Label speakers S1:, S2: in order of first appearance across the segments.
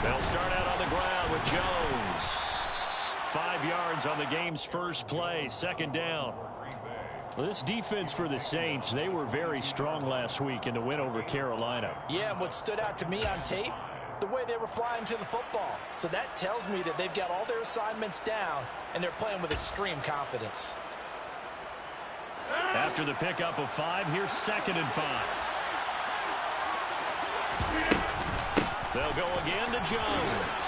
S1: They'll start out on the ground with Jones. 5 yards on the game's first play, second down. Well, this defense for the Saints, they were very strong last week in the win over Carolina.
S2: Yeah, and what stood out to me on tape, the way they were flying to the football. So that tells me that they've got all their assignments down, and they're playing with extreme confidence.
S1: After the pickup of 5, here's 2nd and 5. They'll go again to Jones.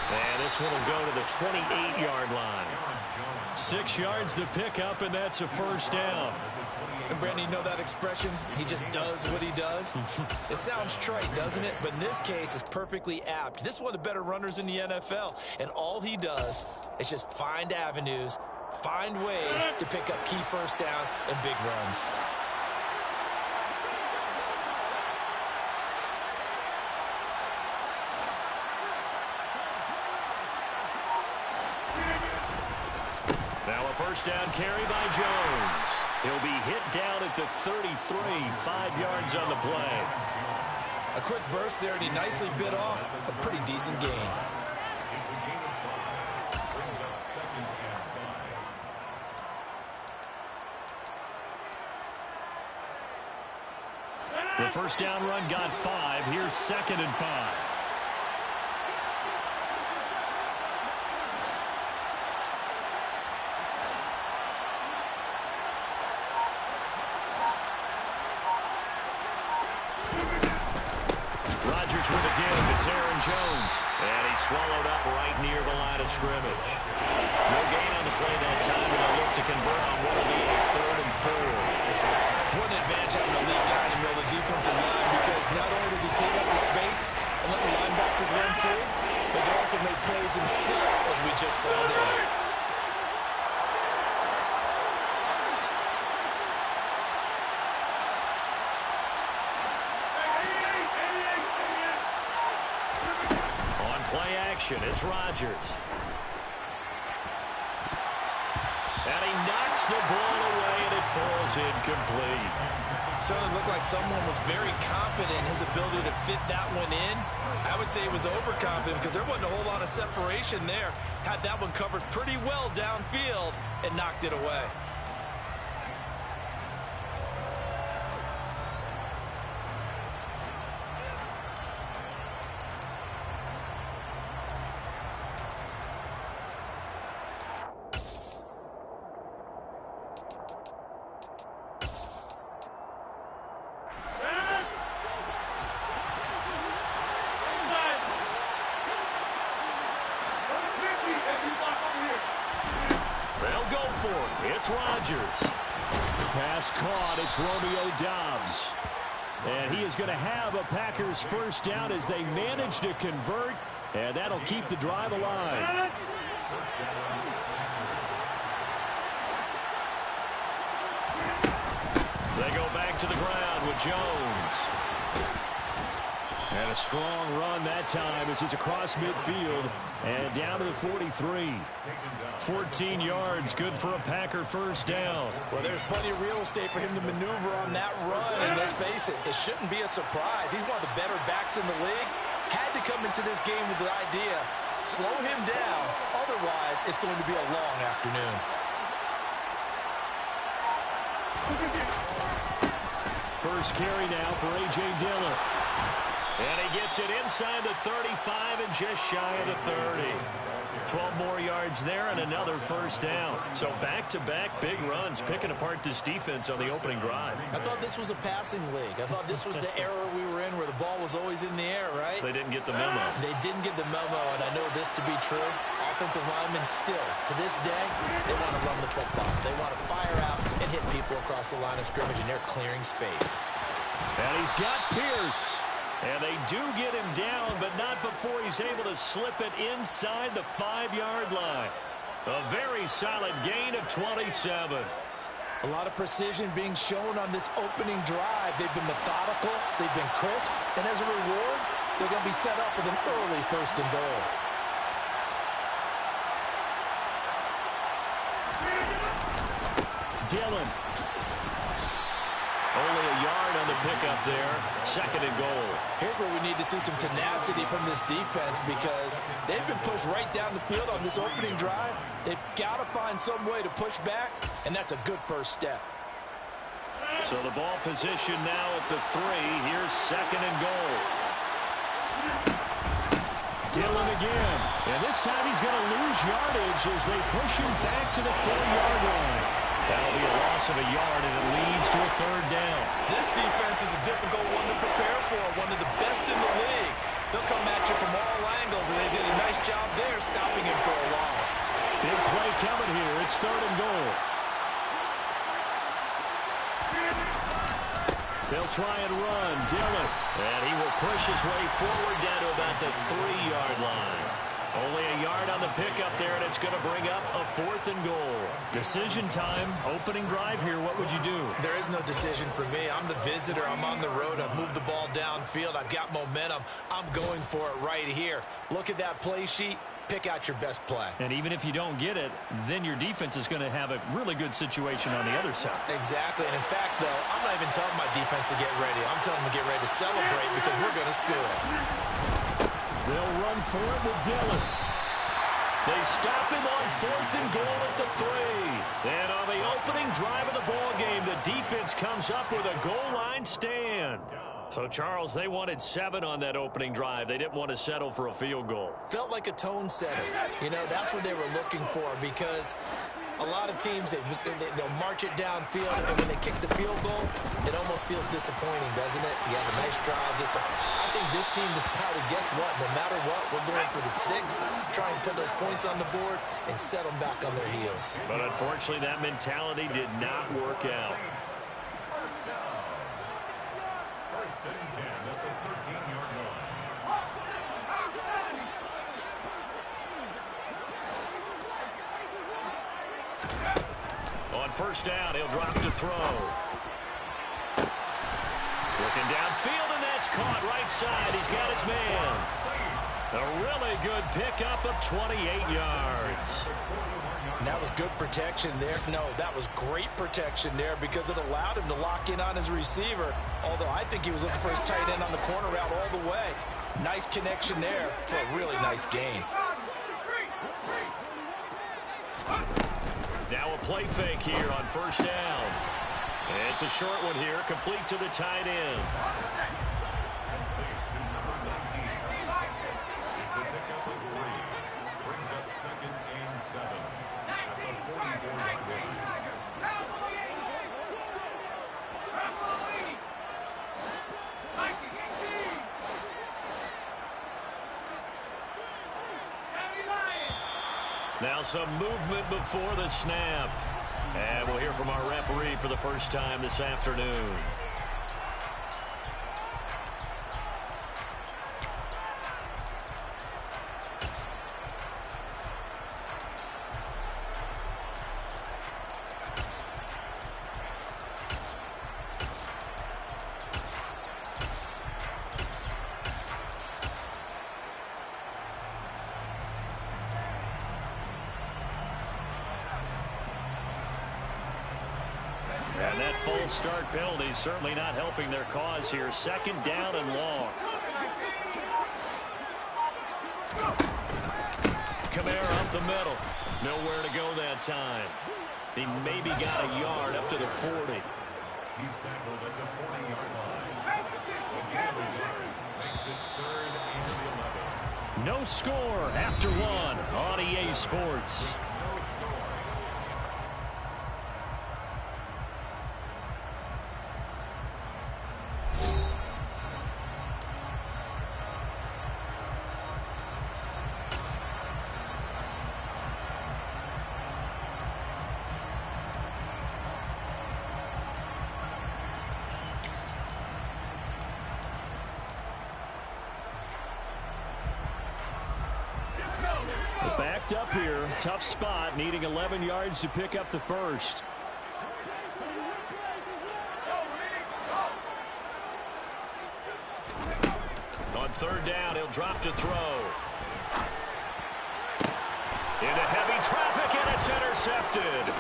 S1: And this one will go to the 28-yard line. 6 yards the pickup, and that's a first down.
S2: And Brandon, you know that expression? He just does what he does. It sounds trite, doesn't it? But in this case, it's perfectly apt. This is one of the better runners in the NFL. And all he does is just find avenues, find ways to pick up key first downs and big runs.
S1: Now a first down carry by Jones. He'll be hit down at the 33, 5 yards on the play.
S2: A quick burst there, and he nicely bit off a pretty decent gain.
S1: The first down run got 5. Here's 2nd and 5. With a give, it's Aaron Jones. And he's swallowed up right near the line of scrimmage. No gain on the play that time, and they'll look to convert on what will be a 3rd and 4.
S2: What an advantage having a lead guy in the middle of the defensive line, because not only does he take up the space and let the linebackers run free, but he can also make plays himself, as we just saw there.
S1: It's Rodgers. And he knocks the ball away, and it falls incomplete.
S2: Certainly looked like someone was very confident in his ability to fit that one in. I would say he was overconfident because there wasn't a whole lot of separation there. Had that one covered pretty well downfield and knocked it away.
S1: It's Rodgers. Pass caught. It's Romeo Doubs. And he is going to have a Packers first down as they manage to convert. And that'll keep the drive alive. They go back to the ground with Jones. And a strong run that time as he's across midfield and down to the 43. 14 yards, good for a Packer first down.
S2: Well, there's plenty of real estate for him to maneuver on that run. And let's face it, it shouldn't be a surprise. He's one of the better backs in the league. Had to come into this game with the idea, slow him down. Otherwise, it's going to be a long afternoon.
S1: First carry now for A.J. Dillon. And he gets it inside the 35 and just shy of the 30. 12 more yards there and another first down. So back-to-back big runs, picking apart this defense on the opening drive.
S2: I thought this was a passing league. I thought this was the era we were in where the ball was always in the air, right?
S1: They didn't get the memo.
S2: They didn't get the memo, and I know this to be true. Offensive linemen still, to this day, they want to run the football. They want to fire out and hit people across the line of scrimmage, and they're clearing space.
S1: And he's got Pierce. And they do get him down, but not before he's able to slip it inside the 5-yard line. A very solid gain of 27.
S2: A lot of precision being shown on this opening drive. They've been methodical, they've been crisp, and as a reward, they're going to be set up with an early 1st and goal.
S1: Dillon. Only a yard on the pickup there. 2nd and goal.
S2: Here's where we need to see some tenacity from this defense because they've been pushed right down the field on this opening drive. They've got to find some way to push back, and that's a good first step.
S1: So the ball position now at the 3. Here's 2nd and goal. Dillon again. And this time he's going to lose yardage as they push him back to the 4-yard line. That'll be a loss of a yard, and it leads to a 3rd down.
S2: This defense is a difficult one to prepare for, one of the best in the league. They'll come at you from all angles, and they did a nice job there stopping him for a loss.
S1: Big play coming here. It's 3rd and goal. They'll try and run. Dillon. And he will push his way forward down to about the 3-yard line. Only a yard on the pickup there, and it's going to bring up a 4th and goal. Decision time. Opening drive here. What would you do?
S2: There is no decision for me. I'm the visitor. I'm on the road. I've moved the ball downfield. I've got momentum. I'm going for it right here. Look at that play sheet. Pick out your best play.
S1: And even if you don't get it, then your defense is going to have a really good situation on the other side.
S2: Exactly. And in fact, though, I'm not even telling my defense to get ready. I'm telling them to get ready to celebrate because we're going to score.
S1: They'll run for it with Dillon. They stop him on 4th and goal at the 3. And on the opening drive of the ball game, the defense comes up with a goal line stand. So, Charles, they wanted 7 on that opening drive. They didn't want to settle for a field goal.
S2: Felt like a tone setter. You know, that's what they were looking for because a lot of teams, they'll march it downfield, and when they kick the field goal, it almost feels disappointing, doesn't it? You have a nice drive. I think this team decided, guess what? No matter what, we're going for the 6, trying to put those points on the board and set them back on their heels.
S1: But unfortunately, that mentality did not work out.
S3: First and 10 at the 13-yard line.
S1: On first down, he'll drop to throw. Looking downfield, and that's caught right side. He's got his man. A really good pickup of 28 yards.
S2: And that was good protection there. No, that was great protection there because it allowed him to lock in on his receiver. Although I think he was looking for his tight end on the corner route all the way. Nice connection there for a really nice gain.
S1: Now a play fake here on first down. It's a short one here, complete to the tight end.
S3: It's a pickup of 3. Brings up 2nd and 7 at the 44-yard line.
S1: Now some movement before the snap. And we'll hear from our referee for the first time this afternoon. And that false start penalty is certainly not helping their cause here. 2nd down and long. Kamara up the middle. Nowhere to go that time. He maybe got a yard up to the 40.
S3: He's tackled at the 40-yard line. Makes it 3rd and 11.
S1: No score after 1 on EA Sports. Backed up here, tough spot, needing 11 yards to pick up the first. On 3rd down, he'll drop to throw. Into heavy traffic, and it's intercepted.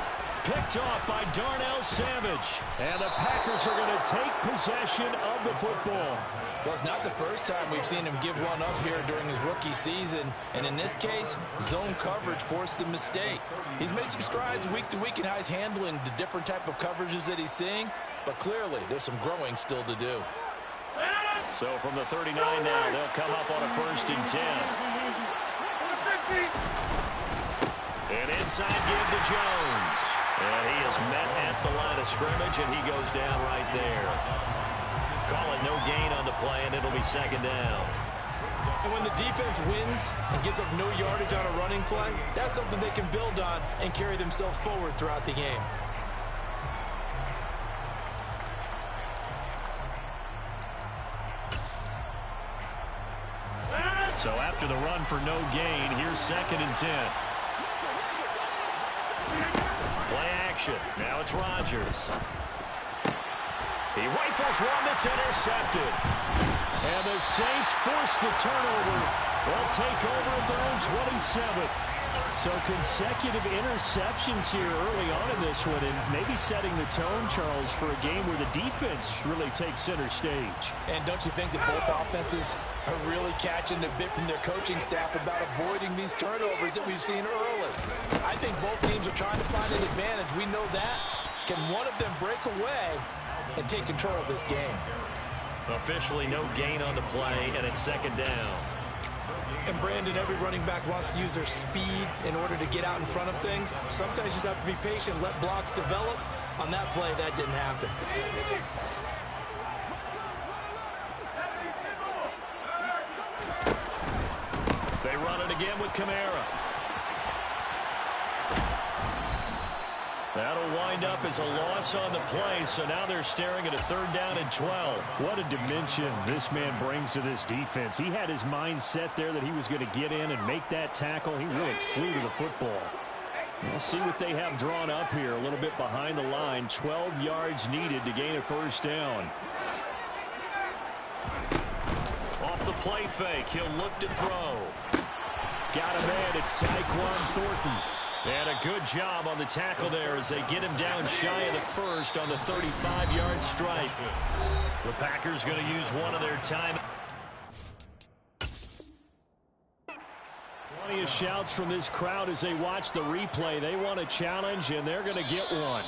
S1: picked off by Darnell Savage. And the Packers are going to take possession of the football.
S2: Well, it's not the first time we've seen him give one up here during his rookie season. And in this case, zone coverage forced the mistake. He's made some strides week to week in how he's handling the different type of coverages that he's seeing. But clearly, there's some growing still to do.
S1: So from the 39 now, they'll come up on a 1st and 10. An inside give to Jones. And he is met at the line of scrimmage, and he goes down right there. Call it no gain on the play, and it'll be 2nd down.
S2: And when the defense wins and gives up no yardage on a running play, that's something they can build on and carry themselves forward throughout the game.
S1: So after the run for no gain, here's 2nd and 10. Play action. Now it's Rodgers. He rifles one that's intercepted. And the Saints force the turnover. They'll take over at their own 27. So consecutive interceptions here early on in this one, and maybe setting the tone, Charles, for a game where the defense really takes center stage.
S2: And don't you think that both offenses are really catching the bit from their coaching staff about avoiding these turnovers that we've seen early? I think both teams are trying to find an advantage. We know that. Can one of them break away and take control of this game?
S1: Officially no gain on the play, and it's 2nd down.
S2: And Brandon, every running back wants to use their speed in order to get out in front of things. Sometimes you just have to be patient, let blocks develop. On that play, that didn't happen.
S1: They run it again with Kamara. That'll wind up as a loss on the play, so now they're staring at a 3rd down and 12.
S4: What a dimension this man brings to this defense. He had his mind set there that he was going to get in and make that tackle. He really flew to the football. We'll see what they have drawn up here a little bit behind the line. 12 yards needed to gain a 1st down.
S1: Off the play fake, he'll look to throw.
S4: Got a man, it's Tyquan Thornton.
S1: And a good job on the tackle there as they get him down shy of the 1st on the 35-yard stripe. The Packers going to use one of their time.
S4: Plenty of shouts from this crowd as they watch the replay. They want a challenge, and they're going to get one.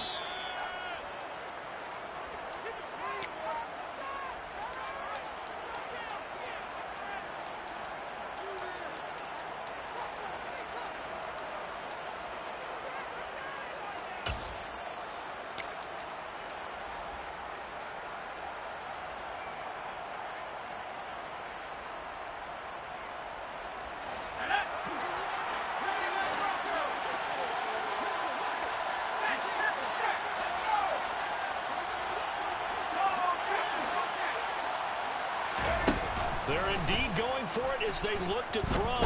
S1: They're indeed going for it as they look to throw.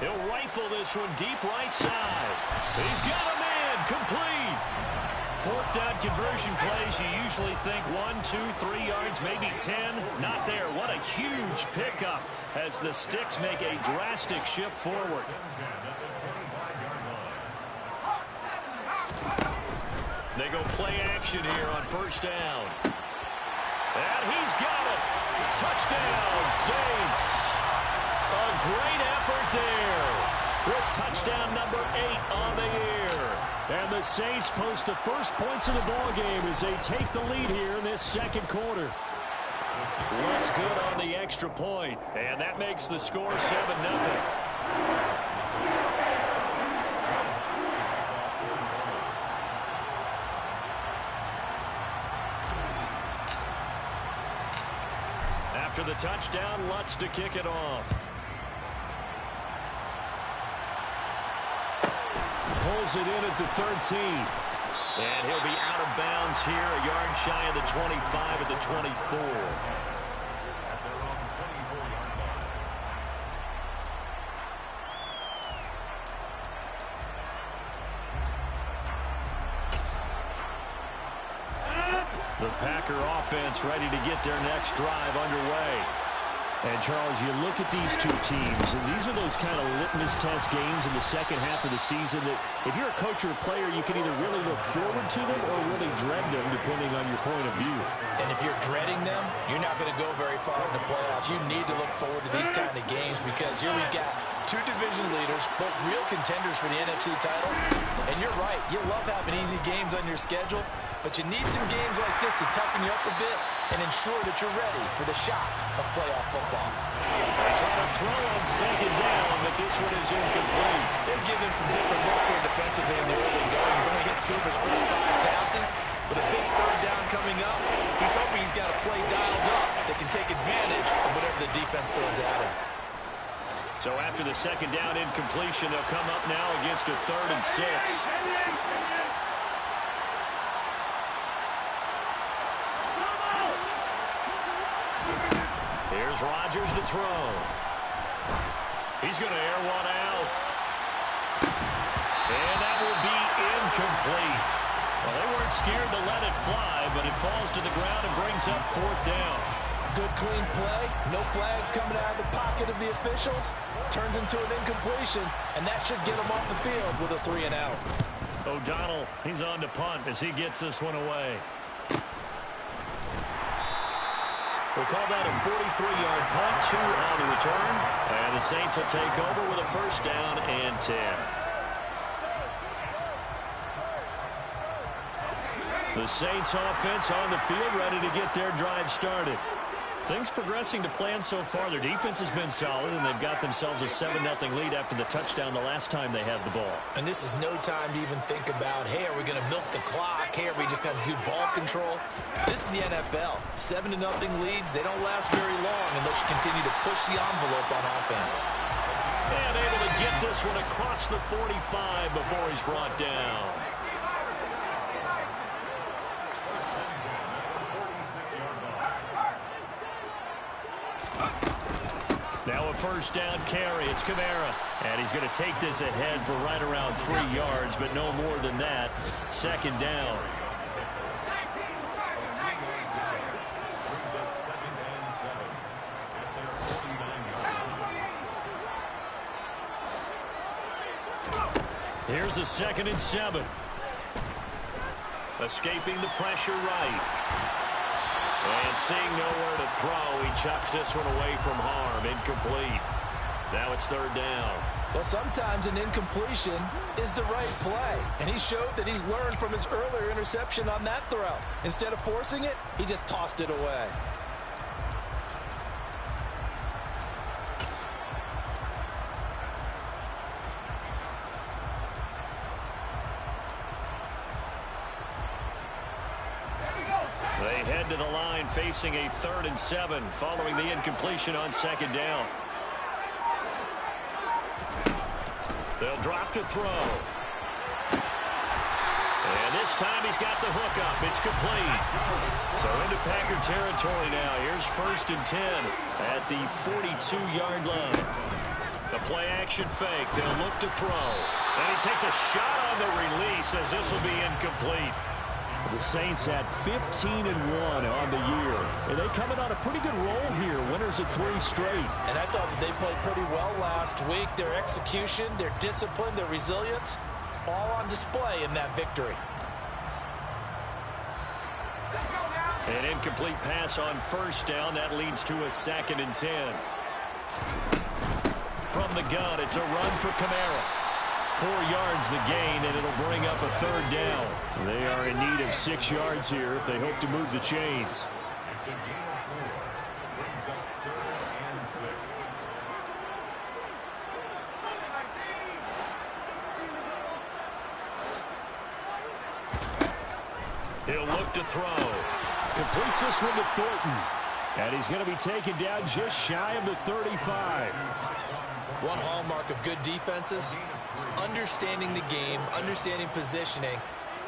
S1: He'll rifle this one deep right side. He's got a man complete. 4th down conversion plays, you usually think 1, 2, 3 yards, maybe 10. Not there. What a huge pickup as the Sticks make a drastic shift forward. They go play action here on 1st down. And he's got it. Touchdown, Saints. A great effort there with touchdown number 8 on the year.
S4: And the Saints post the first points of the ball game as they take the lead here in this 2nd quarter.
S1: Looks good on the extra point, and that makes the score 7-0. After the touchdown, Lutz to kick it off.
S4: Pulls it in at the 13.
S1: And he'll be out of bounds here, a yard shy of the 25 at the 24. The Packer offense ready to get their next drive underway.
S4: And, Charles, you look at these two teams, and these are those kind of litmus test games in the second half of the season that if you're a coach or a player, you can either really look forward to them or really dread them, depending on your point of view.
S2: And if you're dreading them, you're not going to go very far in the playoffs. You need to look forward to these kind of games because here we've got two division leaders, both real contenders for the NFC title. And you're right, you love having easy games on your schedule, but you need some games like this to toughen you up a bit and ensure that you're ready for the shock of playoff football.
S1: They try to throw on second down, but this one is incomplete.
S2: They've given him some different looks here defensively in the early going. He's only hit 2 of his first 5 passes. With a big third down coming up, he's hoping he's got a play dialed up that can take advantage of whatever the defense throws at him.
S1: So after the second down incompletion, they'll come up now against a 3rd and 6. Here's Rodgers to throw. He's going to air one out. And that will be incomplete. Well, they weren't scared to let it fly, but it falls to the ground and brings up 4th down.
S2: Good, clean play. No flags coming out of the pocket of the officials. Turns into an incompletion, and that should get him off the field with a 3 and out.
S1: O'Donnell, he's on to punt as he gets this one away. We'll call that a 43-yard punt, 2 on the return. And the Saints will take over with a 1st down and 10. The Saints offense on the field, ready to get their drive started. Things progressing to plan so far. Their defense has been solid, and they've got themselves a 7-0 lead after the touchdown the last time they had the ball.
S2: And this is no time to even think about, hey, are we going to milk the clock? Hey, are we just going to do ball control? This is the NFL. 7-0 leads, they don't last very long unless you continue to push the envelope on offense.
S1: And able to get this one across the 45 before he's brought down. Now a 1st down carry. It's Kamara. And he's going to take this ahead for right around 3 yards, but no more than that. 2nd down. Here's a 2nd and 7. Escaping the pressure right. And seeing nowhere to throw, he chucks this one away from harm. Incomplete. Now it's 3rd down.
S2: Well, sometimes an incompletion is the right play. And he showed that he's learned from his earlier interception on that throw. Instead of forcing it, he just tossed it away.
S1: They head to the line facing a 3rd and 7 following the incompletion on 2nd down. They'll drop to throw. And this time he's got the hook up. It's complete. So into Packer territory now. Here's 1st and 10 at the 42-yard line. The play action fake. They'll look to throw. And he takes a shot on the release as this will be incomplete.
S4: The Saints at 15-1 on the year. And they coming on a pretty good roll here. Winners of 3 straight.
S2: And I thought that they played pretty well last week. Their execution, their discipline, their resilience, all on display in that victory.
S1: An incomplete pass on 1st down. That leads to a 2nd and 10. From the gun, it's a run for Kamara. 4 yards the gain, and it'll bring up a 3rd down.
S4: They are in need of 6 yards here if they hope to move the chains.
S3: It's a gain of 4. Brings up 3rd and 6.
S1: He'll look to throw.
S4: Completes this one to Thornton. And he's going to be taken down just shy of the 35.
S2: One hallmark of good defenses is understanding the game, understanding positioning,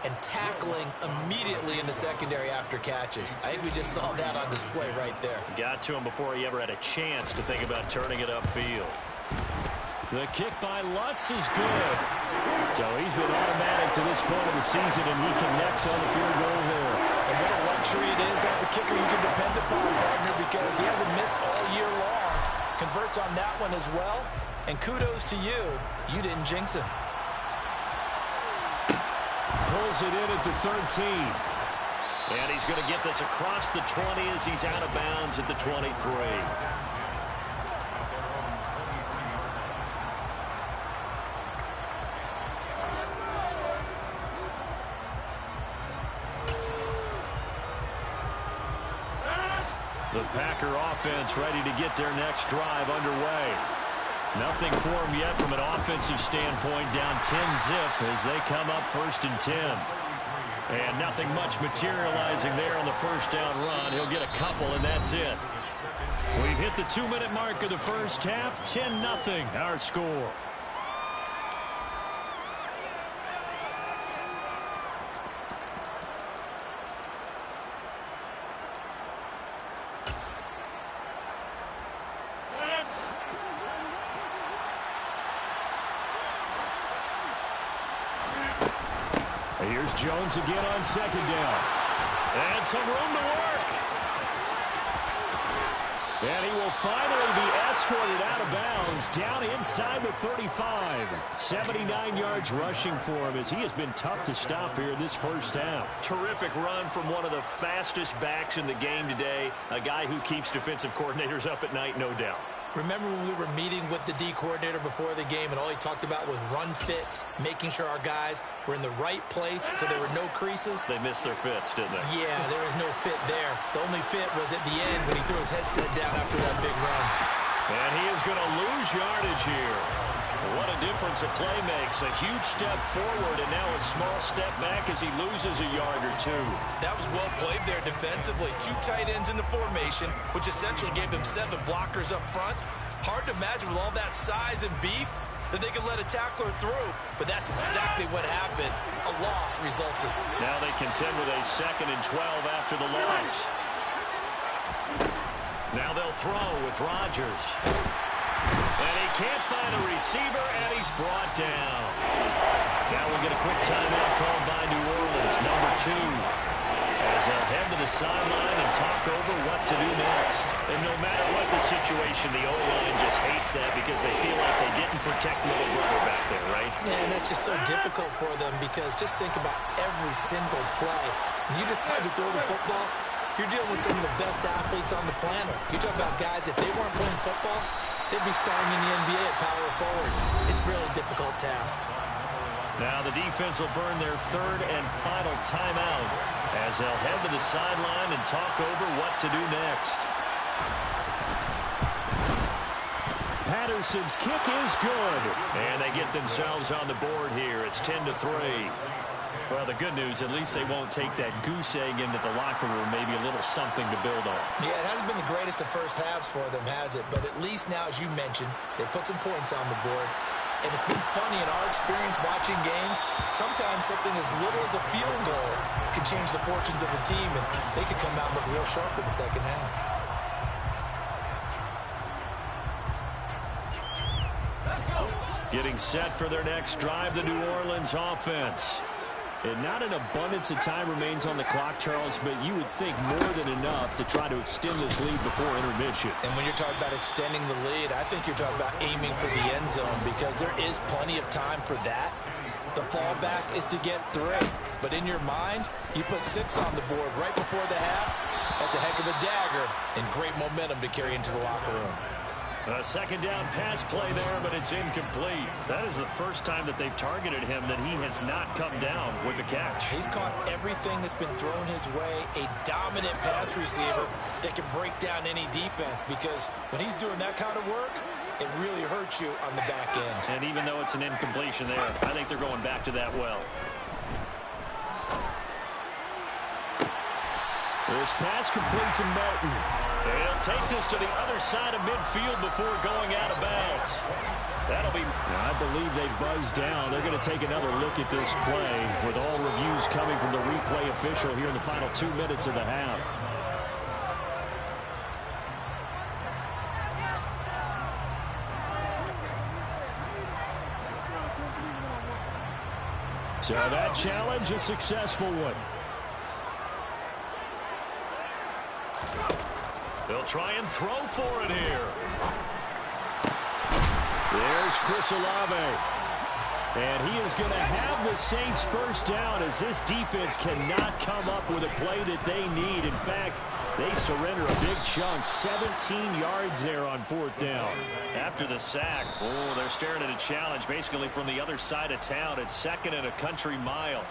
S2: and tackling immediately in the secondary after catches. I think we just saw that on display right there.
S1: Got to him before he ever had a chance to think about turning it upfield. The kick by Lutz is good.
S4: So he's been automatic to this point of the season, and he connects on the field goal there.
S2: And what a luxury it is to have a kicker you can depend upon, partner, because he hasn't missed all year long. Converts on that one as well. And kudos to you. You didn't jinx him.
S4: Pulls it in at the 13.
S1: And he's going to get this across the 20 as he's out of bounds at the 23.
S4: The Packer offense ready to get their next drive underway. Nothing for them yet from an offensive standpoint, down 10-zip as they come up 1st and 10. And nothing much materializing there on the first down run. He'll get a couple, and that's it. We've hit the 2-minute mark of the first half. 10-0 our score. Here's Jones again on 2nd down. And some room to work. And he will finally be escorted out of bounds down inside the 35. 79 yards rushing for him as he has been tough to stop here this first half.
S1: Terrific run from one of the fastest backs in the game today. A guy who keeps defensive coordinators up at night, no doubt.
S2: Remember when we were meeting with the D coordinator before the game and all he talked about was run fits, making sure our guys were in the right place so there were no creases?
S1: They missed their fits, didn't they?
S2: Yeah, there was no fit there. The only fit was at the end when he threw his headset down after that big run.
S1: And he is going to lose yardage here. What a difference a play makes. A huge step forward and now a small step back as he loses a yard or two.
S2: That was well played there defensively. 2 tight ends in the formation, which essentially gave them 7 blockers up front. Hard to imagine with all that size and beef that they could let a tackler through. But that's exactly what happened. A loss resulted.
S1: Now they contend with a 2nd and 12 after the loss. Now they'll throw with Rodgers. And he can't find a receiver, and he's brought down. Now we'll get a quick timeout called by New Orleans, number 2. As they'll head to the sideline and talk over what to do next. And no matter what the situation, the O-line just hates that because they feel like they didn't protect little brother back there, right?
S2: Yeah, and that's just so difficult for them because just think about every single play. When you decide to throw the football, you're dealing with some of the best athletes on the planet. You talk about guys, if they weren't playing football, they'd be starting in the NBA at power forward. It's a really difficult task.
S1: Now the defense will burn their 3rd and final timeout as they'll head to the sideline and talk over what to do next.
S4: Patterson's kick is good.
S1: And they get themselves on the board here. It's 10-3. Well, the good news, at least they won't take that goose egg into the locker room, maybe a little something to build on.
S2: Yeah, it hasn't been the greatest of first halves for them, has it? But at least now, as you mentioned, they put some points on the board. And it's been funny in our experience watching games. Sometimes something as little as a field goal can change the fortunes of a team, and they could come out and look real sharp in the second half.
S4: Getting set for their next drive, the New Orleans offense. And not an abundance of time remains on the clock, Charles, but you would think more than enough to try to extend this lead before intermission.
S2: And when you're talking about extending the lead, I think you're talking about aiming for the end zone because there is plenty of time for that. The fallback is to get 3. But in your mind, you put 6 on the board right before the half. That's a heck of a dagger and great momentum to carry into the locker room.
S1: A 2nd down pass play there, but it's incomplete. That is the first time that they've targeted him that he has not come down with a catch.
S2: He's caught everything that's been thrown his way. A dominant pass receiver that can break down any defense because when he's doing that kind of work, it really hurts you on the back end.
S1: And even though it's an incompletion there, I think they're going back to that well.
S4: This pass complete to Melton.
S1: They'll take this to the other side of midfield before going out of bounds. That'll be...
S4: I believe they buzzed down. They're going to take another look at this play with all reviews coming from the replay official here in the final 2 minutes of the half. So that challenge, a successful one.
S1: They'll try and throw for it here.
S4: There's Chris Olave. And he is going to have the Saints first down as this defense cannot come up with a play that they need. In fact, they surrender a big chunk, 17 yards there on 4th down.
S1: After the sack, they're staring at a challenge basically from the other side of town. It's 2nd and a country mile.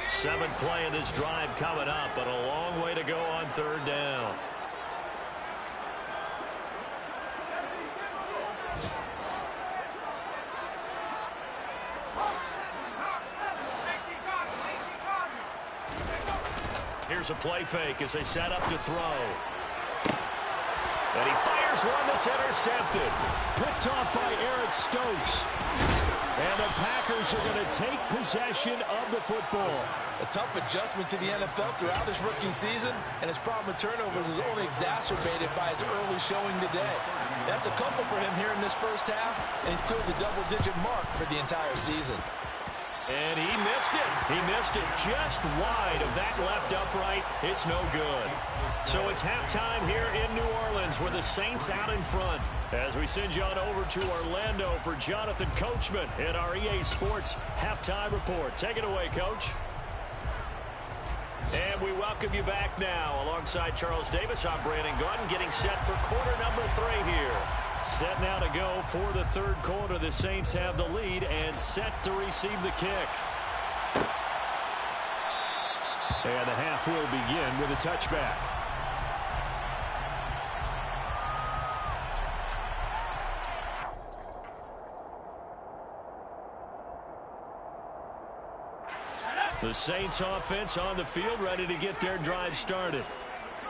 S1: Seventh play of this drive coming up, but a long way to go on 3rd down. Here's a play fake as they set up to throw. And he fires one that's intercepted.
S4: Picked off by Eric Stokes. And the Packers are going to take possession of the football.
S2: A tough adjustment to the NFL throughout his rookie season, and his problem with turnovers is only exacerbated by his early showing today. That's a couple for him here in this first half, and he's cleared the double-digit mark for the entire season.
S1: And he missed it. He missed it just wide of that left upright. It's no good. So it's halftime here in New Orleans with the Saints out in front. As we send you on over to Orlando for Jonathan Coachman in our EA Sports Halftime Report. Take it away, Coach. And we welcome you back now. Alongside Charles Davis, I'm Brandon Gaudin, getting set for quarter number 3 here. Set now to go for the 3rd quarter. The Saints have the lead and set to receive the kick.
S4: And the half will begin with a touchback.
S1: The Saints offense on the field, ready to get their drive started.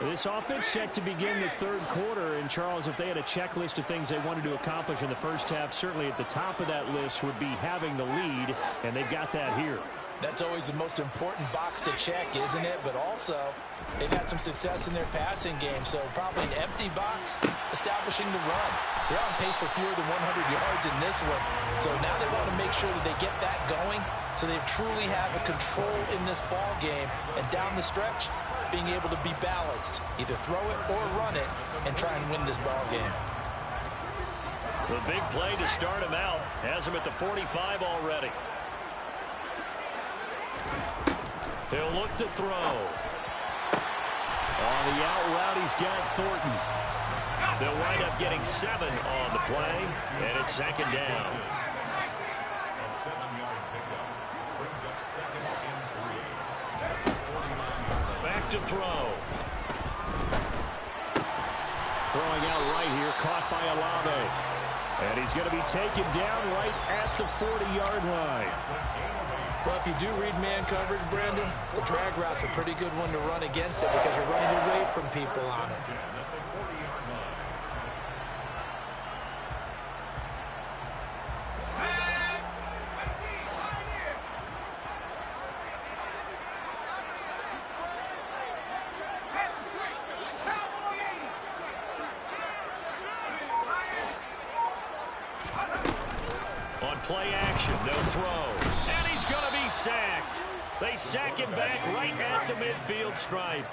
S4: This offense set to begin the 3rd quarter. And, Charles, if they had a checklist of things they wanted to accomplish in the first half, certainly at the top of that list would be having the lead, and they've got that here.
S2: That's always the most important box to check, isn't it? But also, they've had some success in their passing game, so probably an empty box, establishing the run. They're on pace for fewer than 100 yards in this one, so now they want to make sure that they get that going so they truly have a control in this ball game, and down the stretch, being able to be balanced, either throw it or run it, and try and win this ball game.
S1: The big play to start him out has him at the 45 already. He'll look to throw.
S4: On the out route, he's got Thornton.
S1: They'll wind up getting 7 on the play, and it's 2nd down.
S3: A 7-yard pickup brings up 2nd and 3.
S1: Back to throw.
S4: Throwing out right here, caught by Olave. And he's going to be taken down right at the 40-yard line.
S2: Well, if you do read man coverage, Brandon, the drag route's a pretty good one to run against it because you're running away from people on it.
S1: On play action, they'll throw. And he's going to be sacked. They sack him back right at the midfield stripe.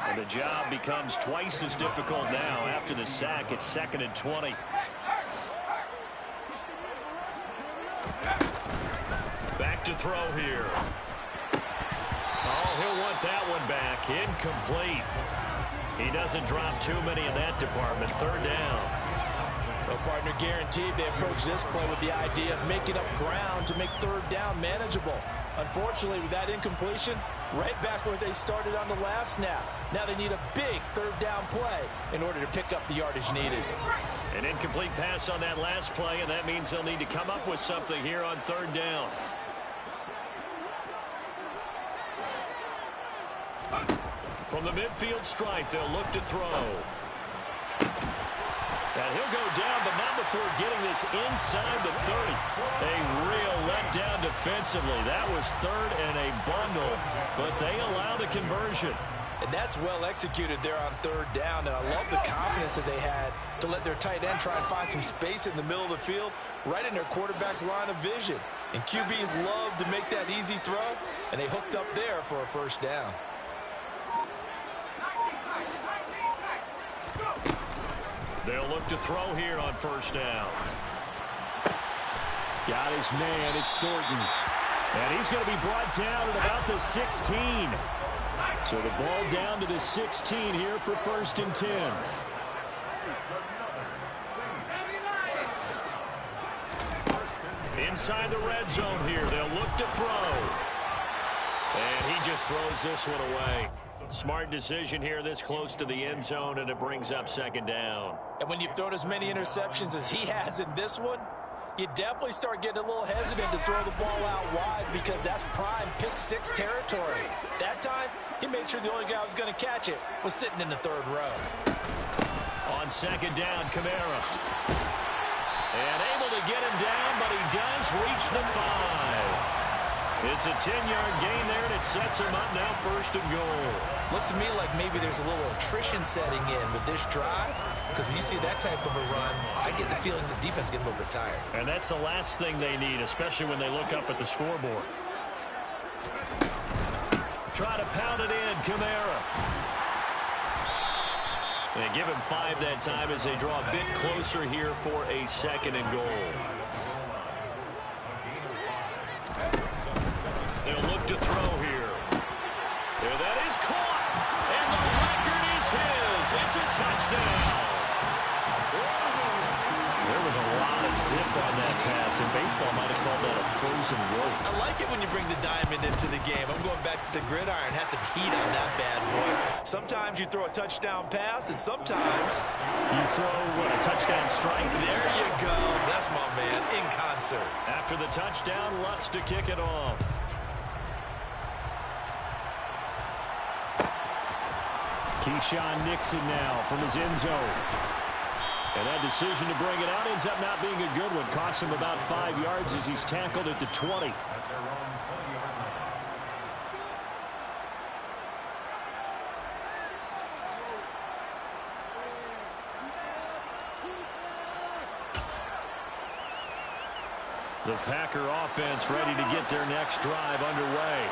S1: And the job becomes twice as difficult now. After the sack, it's 2nd and 20. Back to throw here. Oh, he'll want that one back. Incomplete. He doesn't drop too many in that department. 3rd down.
S2: Well, partner, guaranteed they approach this play with the idea of making up ground to make 3rd down manageable. Unfortunately, with that incompletion, right back where they started on the last snap. Now they need a big 3rd down play in order to pick up the yardage needed.
S1: An incomplete pass on that last play, and that means they'll need to come up with something here on 3rd down. From the midfield stripe, they'll look to throw. And he'll go down, but not before getting this inside the 30. A real letdown defensively. That was 3rd and a bundle, but they allow the conversion.
S2: And that's well executed there on 3rd down, and I love the confidence that they had to let their tight end try and find some space in the middle of the field, right in their quarterback's line of vision. And QBs love to make that easy throw, and they hooked up there for a first down.
S1: They'll look to throw here on first down.
S4: Got his man. It's Thornton. And he's going to be brought down at about the 16. So the ball down to the 16 here for 1st and 10.
S1: Inside the red zone here. They'll look to throw. And he just throws this one away. Smart decision here this close to the end zone, and it brings up 2nd down.
S2: And when you've thrown as many interceptions as he has in this one, you definitely start getting a little hesitant to throw the ball out wide because that's prime pick 6 territory. That time, he made sure the only guy who was going to catch it was sitting in the 3rd row.
S1: On 2nd down, Kamara. And able to get him down, but he does reach the 5. It's a 10-yard gain there, and it sets him up now 1st and goal.
S2: Looks to me like maybe there's a little attrition setting in with this drive, because when you see that type of a run, I get the feeling the defense is getting a little bit tired.
S1: And that's the last thing they need, especially when they look up at the scoreboard. Try to pound it in, Kamara. They give him 5 that time as they draw a bit closer here for a 2nd and goal. They'll look to throw here. There, that is caught. And the record is his. It's a touchdown.
S4: There was a lot of zip on that pass, and baseball might have called that a frozen rope.
S2: I like it when you bring the diamond into the game. I'm going back to the gridiron. Had some heat on that bad boy. Sometimes you throw a touchdown pass, and sometimes
S4: you throw, what, a touchdown strike?
S2: There you go. That's my man, in concert.
S1: After the touchdown, Lutz to kick it off.
S4: Keyshawn Nixon now from his end zone. And that decision to bring it out ends up not being a good one. Cost him about 5 yards as he's tackled at the 20. The Packer offense ready to get their next drive underway.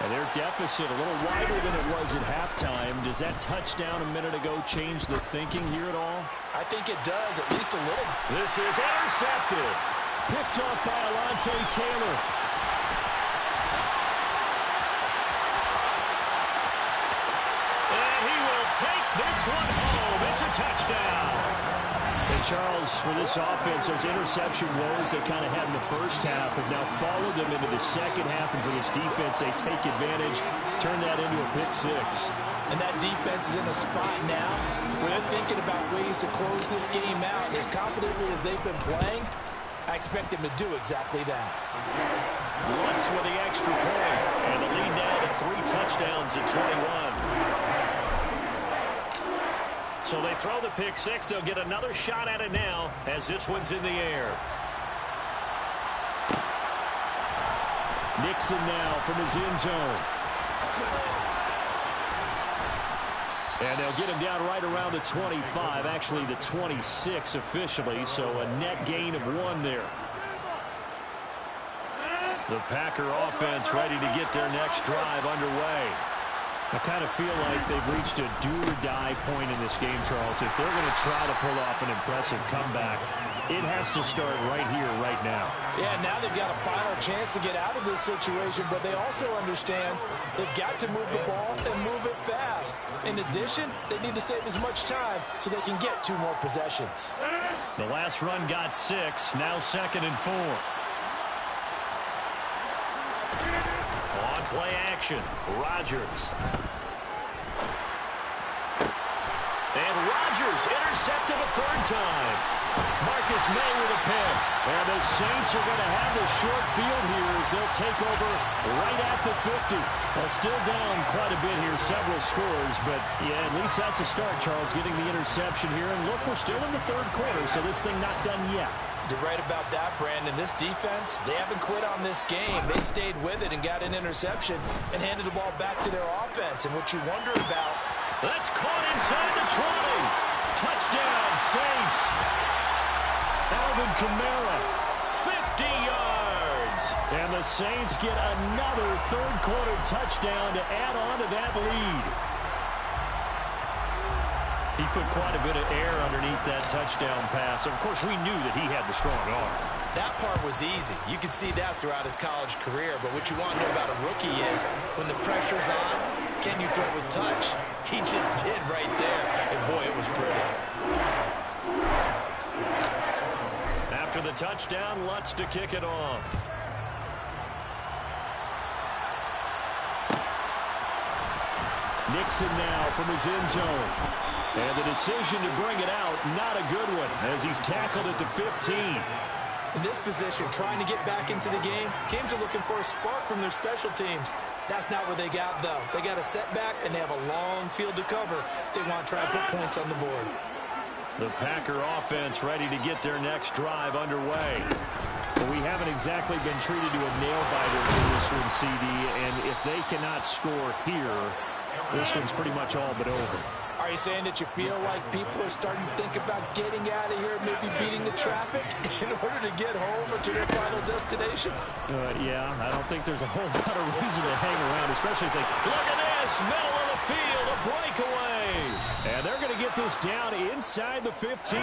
S4: And their deficit a little wider than it was at halftime. Does that touchdown a minute ago change the thinking here at all?
S2: I think it does, at least a little.
S1: This is intercepted.
S4: Picked off by Alontae Taylor.
S1: And he will take this one home. It's a touchdown.
S4: And Charles, for this offense, those interception woes they kind of had in the first half have now followed them into the second half. And for this defense, they take advantage, turn that into a pick 6.
S2: And that defense is in a spot now where they're thinking about ways to close this game out. As confidently as they've been playing, I expect them to do exactly that.
S1: Lutz with the extra point. And the lead now to 3 touchdowns at 21. So they throw the pick 6. They'll get another shot at it now as this one's in the air.
S4: Nixon now from his end zone. And they'll get him down right around the 25, actually the 26 officially, so a net gain of 1 there. The Packer offense ready to get their next drive underway. I kind of feel like they've reached a do-or-die point in this game, Charles. If they're going to try to pull off an impressive comeback, it has to start right here, right now.
S2: Yeah, now they've got a final chance to get out of this situation, but they also understand they've got to move the ball and move it fast. In addition, they need to save as much time so they can get 2 more possessions.
S1: The last run got 6, now 2nd and 4. On play action, Rodgers. And Rodgers intercepted a 3rd time. Marcus May with a pick. And the Saints are going to have the short field here as they'll take over right at the 50. Well, still down quite a bit here, several scores, but yeah, at least that's a start, Charles, getting the interception here. And look, we're still in the 3rd quarter, so this thing not done yet.
S2: You're right about that, Brandon. This defense, they haven't quit on this game. They stayed with it and got an interception and handed the ball back to their offense. And what you wonder about...
S1: That's caught inside the 20. Touchdown, Saints. Alvin Kamara, 50 yards.
S4: And the Saints get another third-quarter touchdown to add on to that lead. He put quite a bit of air underneath that touchdown pass. Of course, we knew that he had the strong arm.
S2: That part was easy. You could see that throughout his college career. But what you want to know about a rookie is when the pressure's on, can you throw with touch? He just did right there. And, boy, it was pretty.
S1: After the touchdown, Lutz to kick it off.
S4: Nixon now from his end zone. And the decision to bring it out, not a good one, as he's tackled at the 15.
S2: In this position, trying to get back into the game, teams are looking for a spark from their special teams. That's not what they got, though. They got a setback, and they have a long field to cover if they want to try and put points on the board.
S4: The Packer offense ready to get their next drive underway. But we haven't exactly been treated to a nail-biter in this one, CD, and if they cannot score here, this one's pretty much all but over.
S2: Are you saying that you feel like people are starting to think about getting out of here, maybe beating the traffic in order to get home or to their final destination?
S4: Yeah, I don't think there's a whole lot of reason to hang around, especially if they...
S1: Look at this, middle of the field, a breakaway.
S4: And they're going to get this down inside the 15.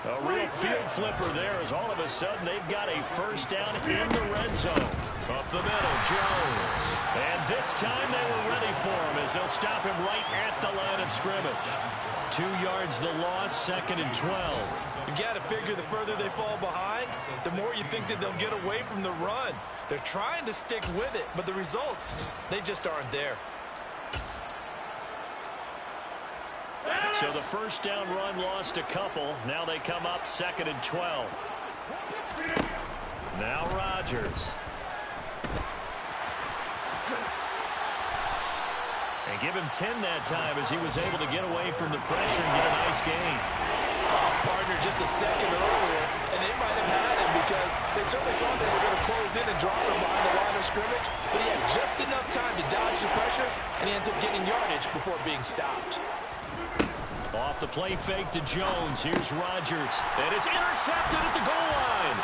S1: A real field flipper there as all of a sudden they've got a first down in the red zone. Up the middle, Jones. And this time they were ready for him as they'll stop him right at the line of scrimmage. 2 yards the loss, 2nd and 12.
S2: You've got to figure the further they fall behind, the more you think that they'll get away from the run. They're trying to stick with it, but the results, they just aren't there.
S1: So the first down run lost a couple. Now they come up 2nd and 12. Now Rodgers. And give him 10 that time as he was able to get away from the pressure and get a nice gain.
S2: Partner just a second earlier, and they might have had him because they certainly thought they were going to close in and drop him behind the line of scrimmage, but he had just enough time to dodge the pressure, and he ends up getting yardage before being stopped.
S1: Off the play fake to Jones. Here's Rodgers. And it's intercepted at the goal line.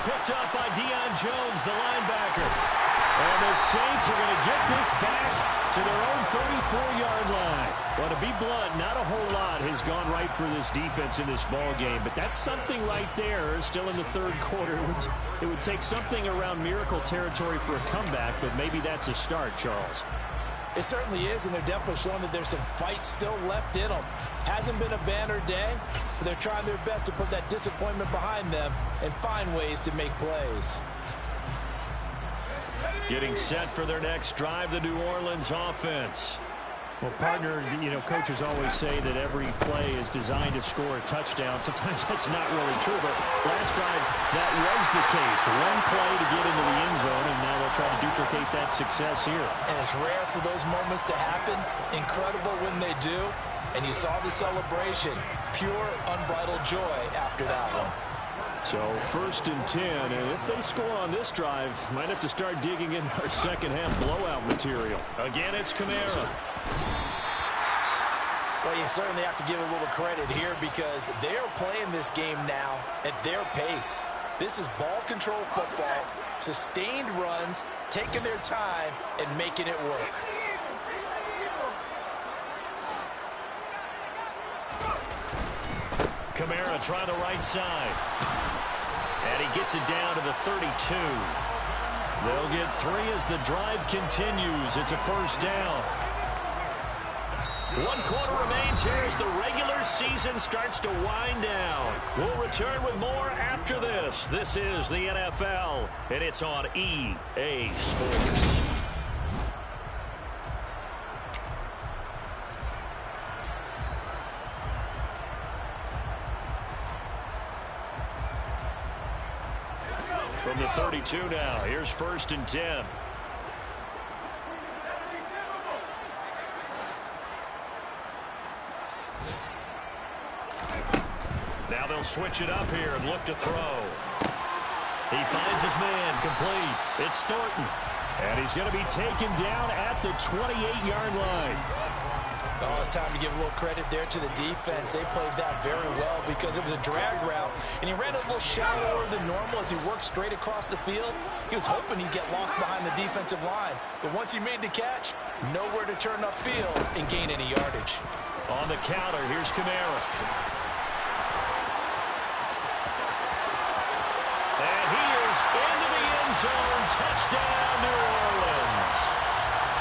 S1: Picked up by Deion Jones, the linebacker. And the Saints are going to get this back to their own 34-yard line. Well, to be blunt, not a whole lot has gone right for this defense in this ball game, but that's something right there. Still in the third quarter. It would take something around miracle territory for a comeback, but maybe that's a start, Charles.
S2: It certainly is, and they're definitely showing that there's some fight still left in them. Hasn't been a banner day, but they're trying their best to put that disappointment behind them and find ways to make plays.
S1: Getting set for their next drive, the New Orleans offense.
S4: Well, partner, you know, coaches always say that every play is designed to score a touchdown. Sometimes that's not really true, but last drive, that was the case. One play to get into the end zone, and now they'll try to duplicate that success here.
S2: And it's rare for those moments to happen. Incredible when they do. And you saw the celebration. Pure, unbridled joy after that one.
S4: So 1st and 10, and if they score on this drive, might have to start digging in our second half blowout material.
S1: Again, it's Kamara.
S2: Well, you certainly have to give a little credit here because they're playing this game now at their pace. This is ball control football, sustained runs, taking their time, and making it work.
S1: Kamara trying the right side. And he gets it down to the 32. They'll get 3 as the drive continues. It's a first down. 1 quarter remains here as the regular season starts to wind down. We'll return with more after this. This is the NFL, and it's on EA Sports. From the 32 now, here's 1st and 10. Now they'll switch it up here and look to throw. He finds his man, complete. It's Thornton. And he's going to be taken down at the 28-yard line.
S2: Oh, it's time to give a little credit there to the defense. They played that very well because it was a drag route, and he ran a little shallower than normal as he worked straight across the field. He was hoping he'd get lost behind the defensive line, but once he made the catch, nowhere to turn upfield and gain any yardage.
S1: On the counter, here's Kamara. And he is into the end zone. Touchdown, New Orleans.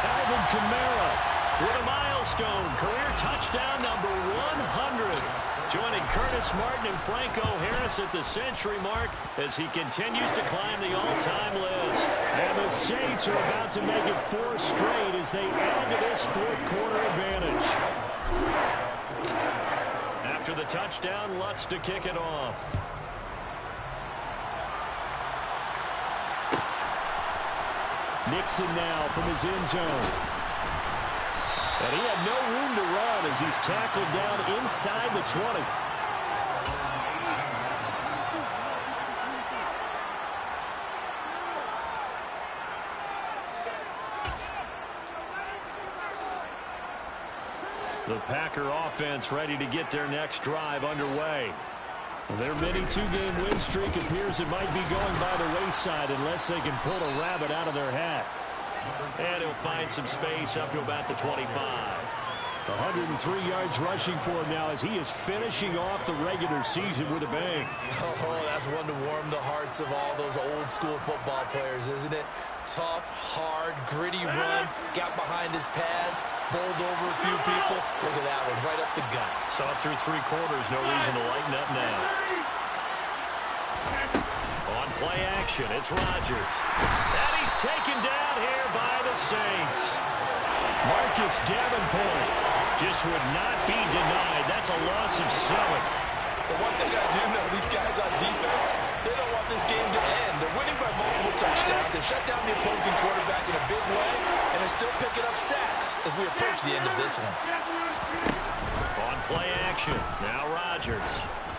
S1: Alvin Kamara with a milestone career touchdown number 100. Joining Curtis Martin and Franco Harris at the century mark as he continues to climb the all-time list. And the Saints are about to make it 4 straight as they add to this fourth-quarter advantage. After the touchdown, Lutz to kick it off. Nixon now from his end zone. And he had no room to run as he's tackled down inside the 20. The Packer offense ready to get their next drive underway. Their mini 2-game win streak appears it might be going by the wayside unless they can pull a rabbit out of their hat. And he'll find some space up to about the 25. 103 yards rushing for him now as he is finishing off the regular season with a bang.
S2: Oh, that's one to warm the hearts of all those old school football players, isn't it? Tough, hard, gritty run, got behind his pads, bowled over a few people. Look at that one, right up the gut.
S1: Saw it through 3 quarters, no reason to lighten up now. On play action, it's Rodgers. And he's taken down here by the Saints. Marcus Davenport just would not be denied. That's a loss of 7.
S2: But one thing I do know, these guys on defense, they don't want this game to end. They're winning by multiple touchdowns. They've shut down the opposing quarterback in a big way, and they're still picking up sacks as we approach the end of this one.
S1: On play action, now Rodgers.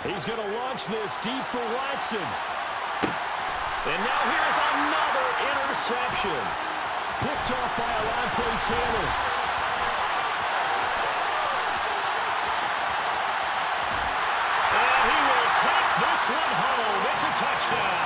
S1: He's going to launch this deep for Watson. And now here's another interception. Picked off by Alontae Taylor. And he will take this one home. It's a touchdown.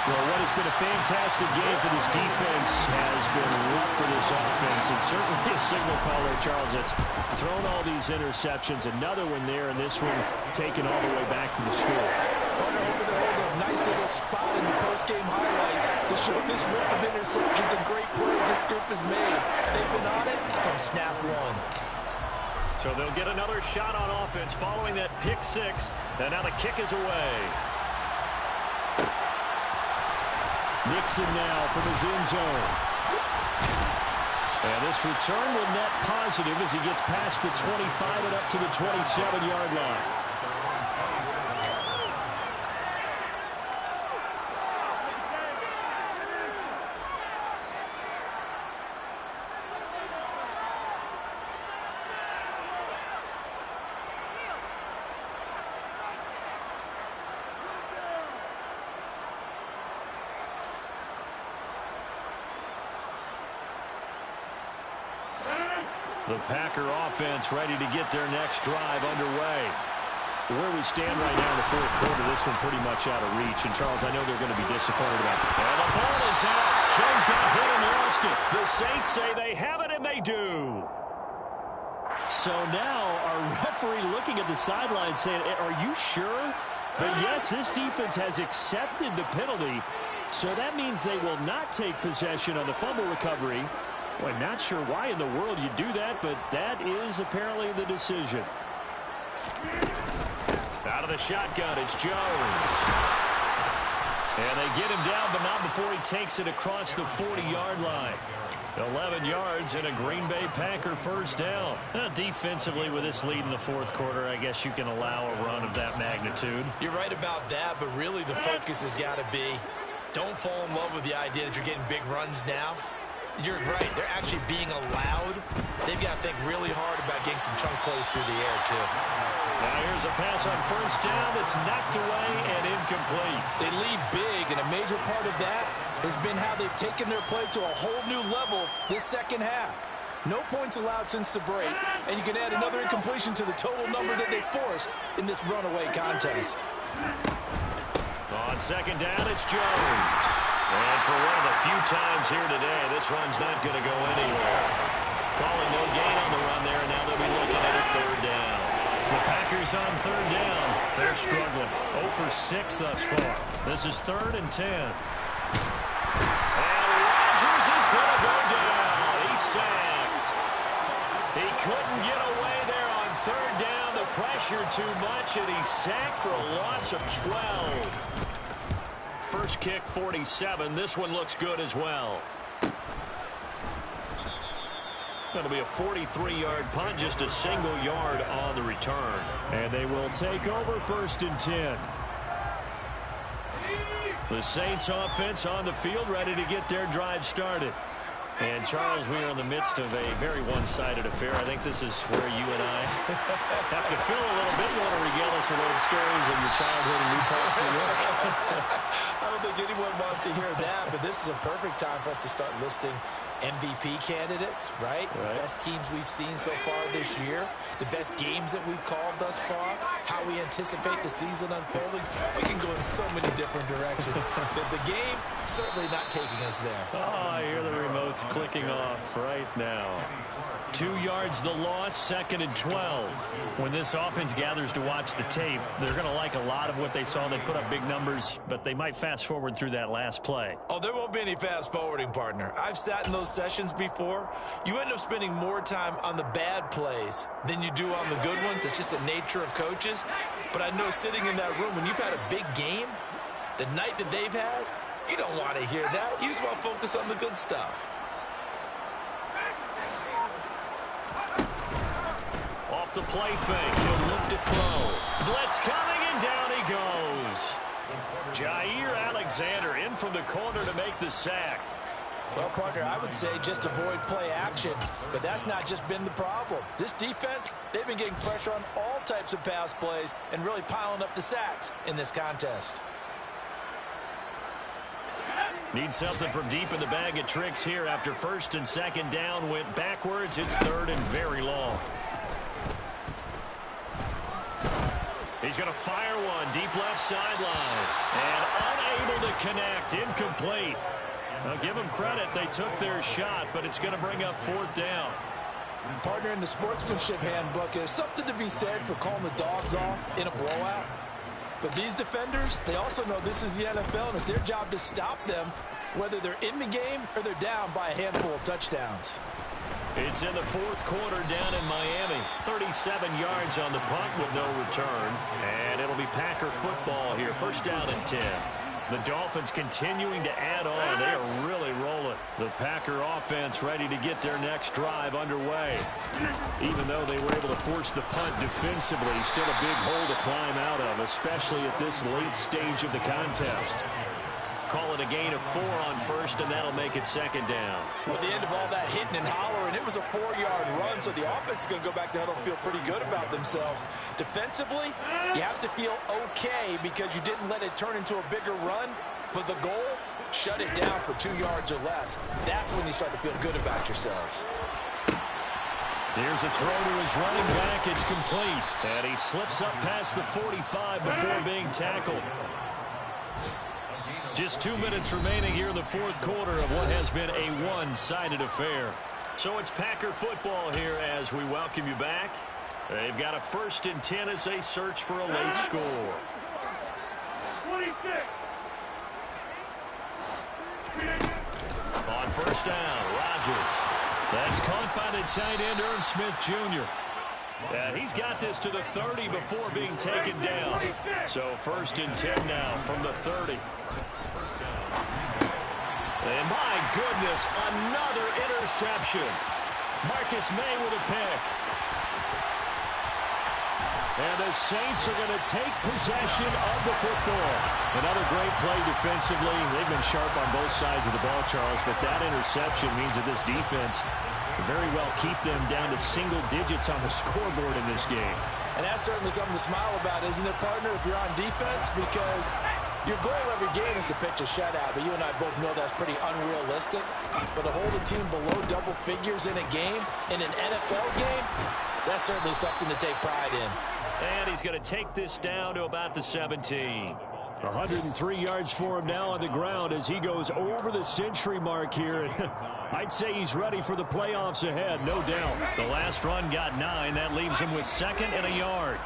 S1: Well, what has been a fantastic game for this defense has been rough for this offense. And certainly a signal caller, Charles, that's thrown all these interceptions. Another one there, and this one taken all the way back for the score.
S2: Hoping to hold a nice little spot in the post-game highlights to show this run of interceptions and great plays this group has made. They've been on it from snap 1.
S1: So they'll get another shot on offense following that pick 6. And now the kick is away. Nixon now from his end zone. And this return will net positive as he gets past the 25 and up to the 27-yard line. The Packer offense ready to get their next drive underway. Where we stand right now in the fourth quarter, this one pretty much out of reach. And, Charles, I know they're going to be disappointed about it. And the ball is out. Jones got hit and lost it. The Saints say they have it, and they do. So now our referee looking at the sideline saying, are you sure? But, yes, this defense has accepted the penalty. So that means they will not take possession on the fumble recovery. Well, I'm not sure why in the world you do that, but that is apparently the decision. Out of the shotgun, it's Jones. And they get him down, but not before he takes it across the 40-yard line. 11 yards and a Green Bay Packer first down. Defensively, with this lead in the fourth quarter, I guess you can allow a run of that magnitude.
S2: You're right about that, but really the focus has got to be don't fall in love with the idea that you're getting big runs now. You're right. They're actually being allowed. They've got to think really hard about getting some chunk plays through the air, too.
S1: Now here's a pass on first down that's knocked away and incomplete.
S2: They lead big, and a major part of that has been how they've taken their play to a whole new level this second half. No points allowed since the break, and you can add another incompletion to the total number that they forced in this runaway contest.
S1: On second down, it's Jones. And for one of the few times here today, this run's not going to go anywhere. Calling no gain on the run there, and now they'll be looking at a third down. The Packers on third down. They're struggling. 0 for 6 thus far. This is 3rd and 10. And Rodgers is going to go down. He's sacked. He couldn't get away there on third down. The pressure too much, and he's sacked for a loss of 12. First kick, 47. This one looks good as well. That'll be a 43-yard punt, just a single yard on the return. And they will take over 1st and 10. The Saints offense on the field, ready to get their drive started. And, Charles, we are in the midst of a very one-sided affair. I think this is where you and I have to fill a little bit. You want to regale us with old stories of your childhood in Newcastle, New York?
S2: I don't think anyone wants to hear that, but this is a perfect time for us to start listing MVP candidates, right? The best teams we've seen so far this year, the best games that we've called thus far, how we anticipate the season unfolding. We can go in so many different directions because the game certainly not taking us there.
S1: Oh, I hear the remotes clicking off right now. 2 yards the loss, 2nd and 12. When this offense gathers to watch the tape, they're going to like a lot of what they saw. They put up big numbers, but they might fast forward through that last play.
S2: Oh, there won't be any fast forwarding, partner. I've sat in those sessions before. You end up spending more time on the bad plays than you do on the good ones. It's just the nature of coaches. But I know sitting in that room, when you've had a big game, the night that they've had, you don't want to hear that. You just want to focus on the good stuff.
S1: Off the play fake, he'll look to throw. Blitz coming, and down he goes. Jair Alexander in from the corner to make the sack.
S2: Well, partner, I would say just avoid play action, but that's not just been the problem. This defense, they've been getting pressure on all types of pass plays and really piling up the sacks in this contest.
S1: Need something from deep in the bag of tricks here after 1st and 2nd down went backwards. It's 3rd and very long. He's going to fire one deep left sideline and unable to connect. Incomplete. Now give them credit. They took their shot, but it's going to bring up 4th down.
S2: Partner, in the sportsmanship handbook, there's something to be said for calling the dogs off in a blowout. But these defenders, they also know this is the NFL, and it's their job to stop them, whether they're in the game or they're down by a handful of touchdowns.
S1: It's in the 4th quarter down in Miami. 37 yards on the punt with no return. And it'll be Packer football here. 1st down and 10. The Dolphins continuing to add on. They are really rolling. The Packer offense ready to get their next drive underway. Even though they were able to force the punt defensively, still a big hole to climb out of, especially at this late stage of the contest. Call it a gain of 4 on 1st, and that'll make it 2nd down.
S2: Well, at the end of all that hitting and hollering, it was a 4-yard run, so the offense is going to go back to huddle and feel pretty good about themselves. Defensively, you have to feel okay because you didn't let it turn into a bigger run, but the goal, shut it down for 2 yards or less. That's when you start to feel good about yourselves.
S1: Here's a throw to his running back. It's complete, and he slips up past the 45 before being tackled. Just 2 minutes remaining here in the 4th quarter of what has been a one-sided affair. So it's Packer football here as we welcome you back. They've got a 1st and 10 as they search for a late score.
S3: 26.
S1: On 1st down, Rodgers. That's caught by the tight end, Irv Smith Jr. And he's got this to the 30 before being taken down. So 1st and 10 now from the 30. And my goodness, another interception. Marcus May with a pick. And the Saints are going to take possession of the football. Another great play defensively. They've been sharp on both sides of the ball, Charles, but that interception means that this defense very well keep them down to single digits on the scoreboard in this game.
S2: And that's certainly something to smile about, isn't it, partner, if you're on defense? Because Your goal every game is to pitch a shutout, but you and I both know that's pretty unrealistic. But to hold a team below double figures in a game, in an NFL game, that's certainly something to take pride in.
S1: And he's going to take this down to about the 17.
S4: 103 yards for him now on the ground as he goes over the century mark here. I'd say he's ready for the playoffs ahead, no doubt.
S1: The last run got 9. That leaves him with 2nd and a yard.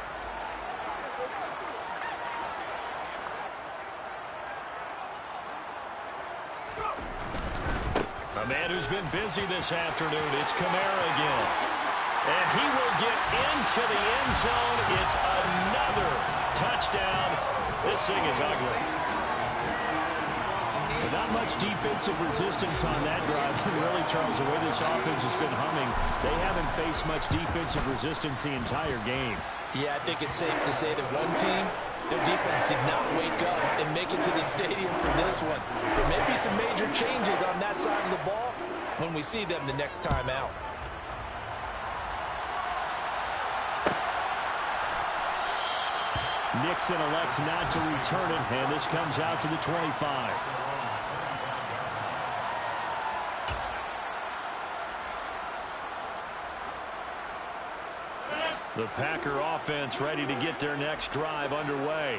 S1: A man who's been busy this afternoon. It's Kamara again. And he will get into the end zone. It's another touchdown. This thing is ugly.
S4: Not much defensive resistance on that drive. Really, Charles, the way this offense has been humming, they haven't faced much defensive resistance the entire game.
S2: Yeah, I think it's safe to say that one team, their defense did not wake up and make it to the stadium for this one. There may be some major changes on that side of the ball when we see them the next time out.
S4: Nixon elects not to return it, and this comes out to the 25. The Packer offense ready to get their next drive underway.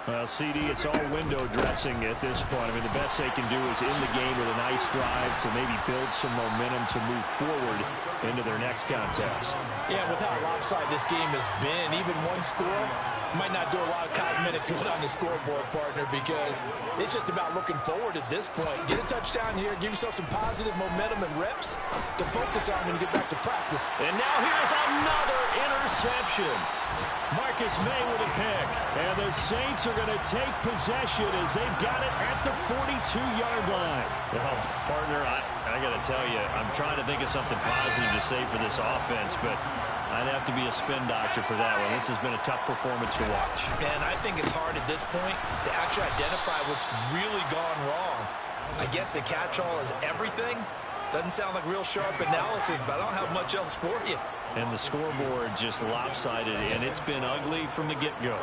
S4: Well, CD, it's all window dressing at this point. I mean, the best they can do is in the game with a nice drive to maybe build some momentum to move forward into their next contest.
S2: Yeah, with how lopsided this game has been, even one score might not do a lot of cosmetic good on the scoreboard, partner, because it's just about looking forward at this point. Get a touchdown here, give yourself some positive momentum and reps to focus on when you get back to practice.
S1: And now here's another interception. Marcus May with a pick.
S4: And the Saints are going to take possession as they've got it at the 42-yard line.
S1: Well, partner, I got to tell you, I'm trying to think of something positive to say for this offense, but I'd have to be a spin doctor for that one. This has been a tough performance to watch.
S2: And I think it's hard at this point to actually identify what's really gone wrong. I guess the catch-all is everything. Doesn't sound like real sharp analysis, but I don't have much else for you.
S1: And the scoreboard just lopsided, and it's been ugly from the get-go.